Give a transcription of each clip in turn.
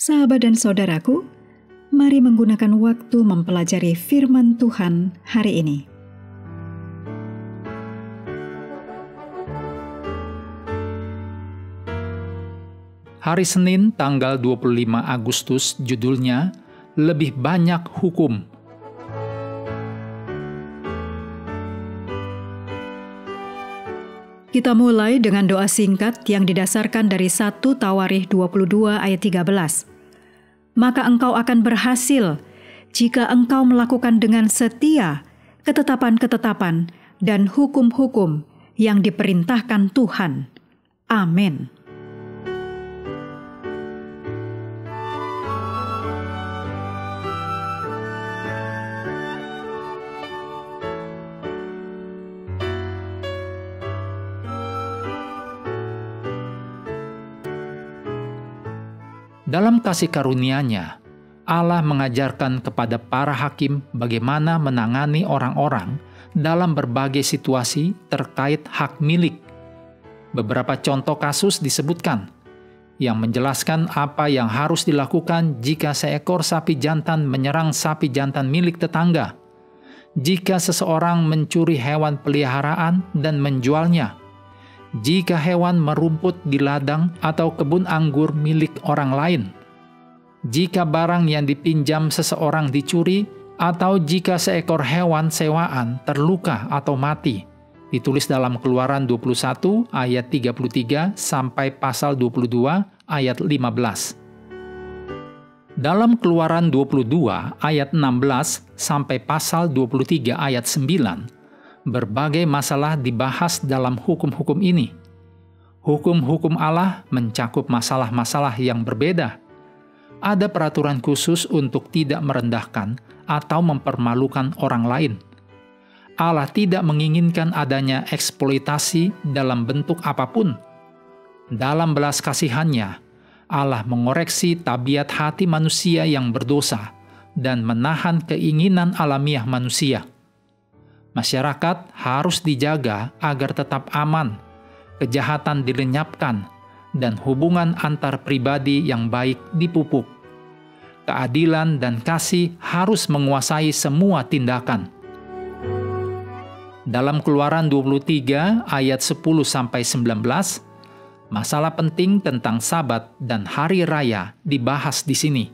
Sahabat dan saudaraku, mari menggunakan waktu mempelajari firman Tuhan hari ini. Hari Senin tanggal 25 Agustus judulnya Lebih Banyak Hukum. Kita mulai dengan doa singkat yang didasarkan dari 1 Tawarikh 22 ayat 13. Maka engkau akan berhasil jika engkau melakukan dengan setia ketetapan-ketetapan dan hukum-hukum yang diperintahkan Tuhan. Amin. Dalam kasih karunia-Nya, Allah mengajarkan kepada para hakim bagaimana menangani orang-orang dalam berbagai situasi terkait hak milik. Beberapa contoh kasus disebutkan yang menjelaskan apa yang harus dilakukan jika seekor sapi jantan menyerang sapi jantan milik tetangga, jika seseorang mencuri hewan peliharaan dan menjualnya, jika hewan merumput di ladang atau kebun anggur milik orang lain, jika barang yang dipinjam seseorang dicuri, atau jika seekor hewan sewaan terluka atau mati. Ditulis dalam Keluaran 21 ayat 33 sampai pasal 22 ayat 15. Dalam Keluaran 22 ayat 16 sampai pasal 23 ayat 9, berbagai masalah dibahas dalam hukum-hukum ini. Hukum-hukum Allah mencakup masalah-masalah yang berbeda. Ada peraturan khusus untuk tidak merendahkan atau mempermalukan orang lain. Allah tidak menginginkan adanya eksploitasi dalam bentuk apapun. Dalam belas kasihan-Nya, Allah mengoreksi tabiat hati manusia yang berdosa dan menahan keinginan alamiah manusia. Masyarakat harus dijaga agar tetap aman, kejahatan dilenyapkan, dan hubungan antar pribadi yang baik dipupuk. Keadilan dan kasih harus menguasai semua tindakan. Dalam Keluaran 23 ayat 10-19, masalah penting tentang Sabat dan Hari Raya dibahas di sini.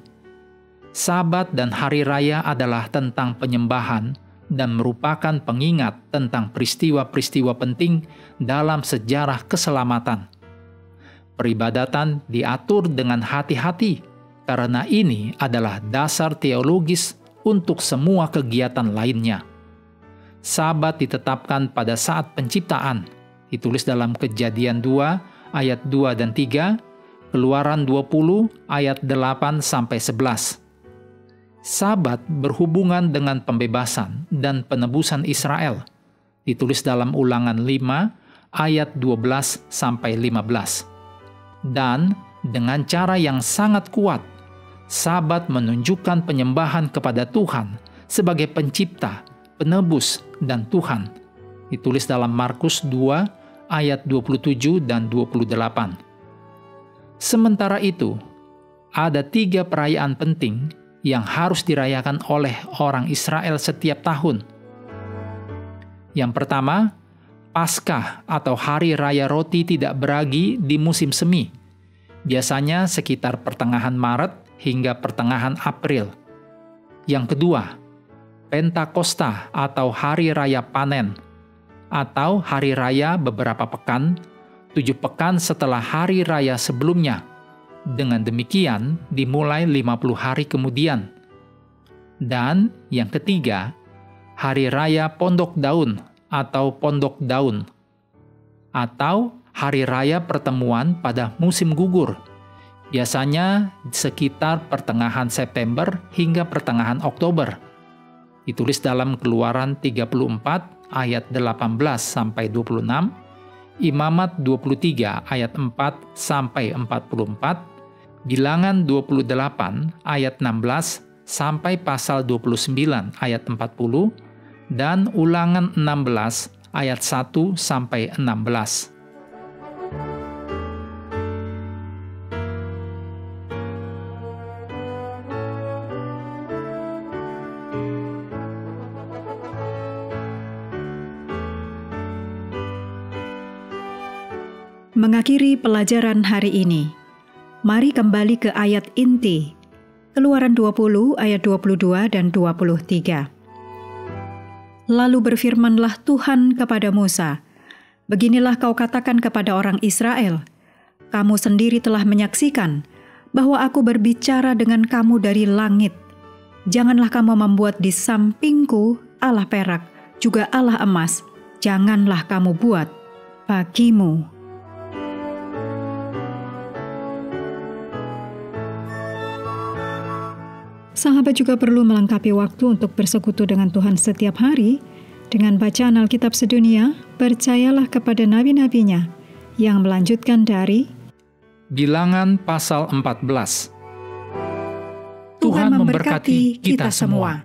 Sabat dan Hari Raya adalah tentang penyembahan dan merupakan pengingat tentang peristiwa-peristiwa penting dalam sejarah keselamatan. Peribadatan diatur dengan hati-hati karena ini adalah dasar teologis untuk semua kegiatan lainnya. Sabat ditetapkan pada saat penciptaan, ditulis dalam Kejadian 2 ayat 2 dan 3, Keluaran 20 ayat 8-11. Sabat berhubungan dengan pembebasan dan penebusan Israel, ditulis dalam Ulangan 5 ayat 12-15. Dan dengan cara yang sangat kuat, Sabat menunjukkan penyembahan kepada Tuhan sebagai pencipta, penebus, dan Tuhan, ditulis dalam Markus 2 ayat 27 dan 28. Sementara itu, ada 3 perayaan penting yang harus dirayakan oleh orang Israel setiap tahun. Yang pertama, Paskah atau Hari Raya Roti Tidak Beragi di musim semi, biasanya sekitar pertengahan Maret hingga pertengahan April. Yang kedua, Pentakosta atau Hari Raya Panen, atau Hari Raya beberapa pekan, 7 pekan setelah Hari Raya sebelumnya. Dengan demikian, dimulai 50 hari kemudian. Dan yang ketiga, Hari Raya Pondok Daun atau Pondok Daun, atau Hari Raya Pertemuan pada musim gugur, biasanya sekitar pertengahan September hingga pertengahan Oktober. Ditulis dalam Keluaran 34 ayat 18-26, Imamat 23 ayat 4-44, Bilangan 28 ayat 16 sampai pasal 29 ayat 40, dan Ulangan 16 ayat 1-16. Mengakhiri pelajaran hari ini, mari kembali ke ayat inti, Keluaran 20 ayat 22 dan 23. Lalu berfirmanlah Tuhan kepada Musa, "Beginilah kau katakan kepada orang Israel, kamu sendiri telah menyaksikan bahwa aku berbicara dengan kamu dari langit. Janganlah kamu membuat di sampingku Allah perak, juga Allah emas, janganlah kamu buat bagimu." Sahabat juga perlu melengkapi waktu untuk bersekutu dengan Tuhan setiap hari dengan bacaan Alkitab sedunia. Percayalah kepada nabi-nabinya yang melanjutkan dari Bilangan pasal 14. Tuhan memberkati kita semua.